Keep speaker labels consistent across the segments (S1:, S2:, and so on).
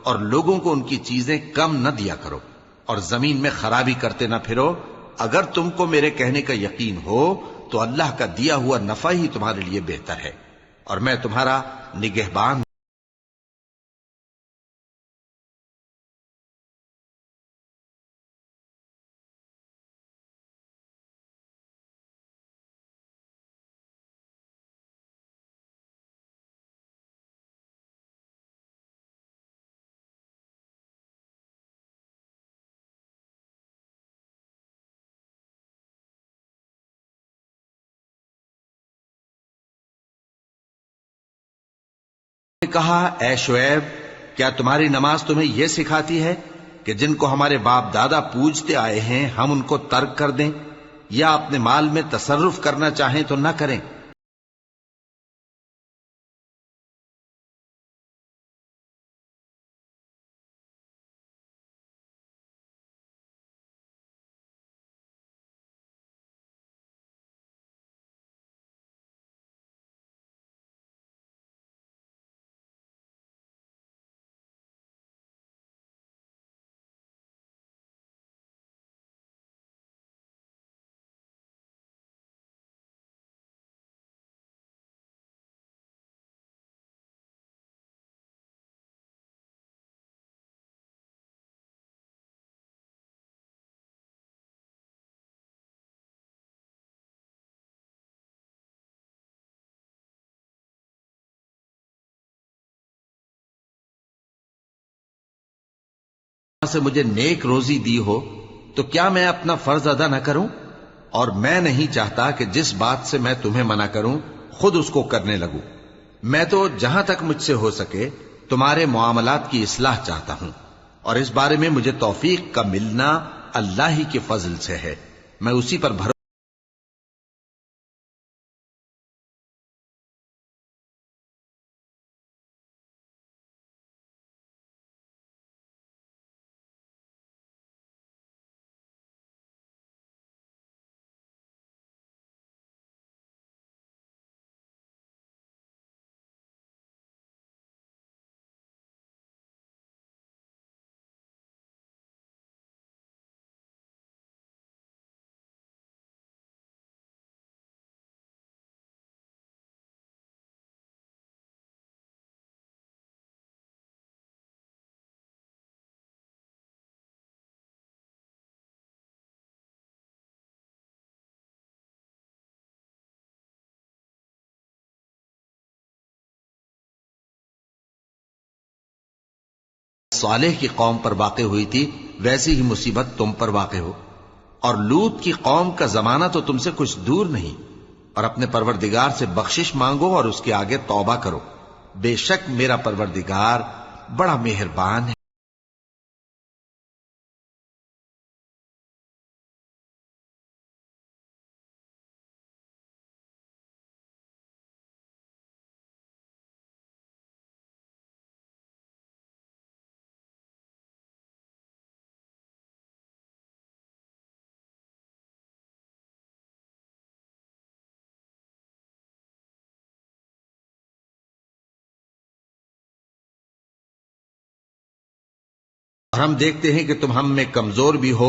S1: اور لوگوں کو ان کی چیزیں کم نہ دیا کرو، اور زمین میں خرابی کرتے نہ پھرو۔ اگر تم کو میرے کہنے کا یقین ہو تو اللہ کا دیا ہوا نفع ہی تمہارے لیے بہتر ہے، اور میں تمہارا نگہبان۔ نے کہا، اے شعیب، کیا تمہاری نماز تمہیں یہ سکھاتی ہے کہ جن کو ہمارے باپ دادا پوجتے آئے ہیں ہم ان کو ترک کر دیں، یا اپنے مال میں تصرف کرنا چاہیں تو نہ کریں؟ سے مجھے نیک روزی دی ہو تو کیا میں اپنا فرض ادا نہ کروں؟ اور میں نہیں چاہتا کہ جس بات سے میں تمہیں منع کروں خود اس کو کرنے لگوں۔ میں تو جہاں تک مجھ سے ہو سکے تمہارے معاملات کی اصلاح چاہتا ہوں، اور اس بارے میں مجھے توفیق کا ملنا اللہ ہی کے فضل سے ہے، میں اسی پر بھروسہ۔ صالح کی قوم پر واقع ہوئی تھی ویسی ہی مصیبت تم پر واقع ہو، اور لوط کی قوم کا زمانہ تو تم سے کچھ دور نہیں۔ اور اپنے پروردگار سے بخشش مانگو اور اس کے آگے توبہ کرو، بے شک میرا پروردگار بڑا مہربان ہے۔ اور ہم دیکھتے ہیں کہ تم ہم میں کمزور بھی ہو،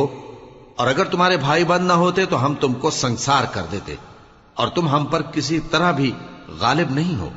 S1: اور اگر تمہارے بھائی بند نہ ہوتے تو ہم تم کو سنسار کر دیتے، اور تم ہم پر کسی طرح بھی غالب نہیں ہو۔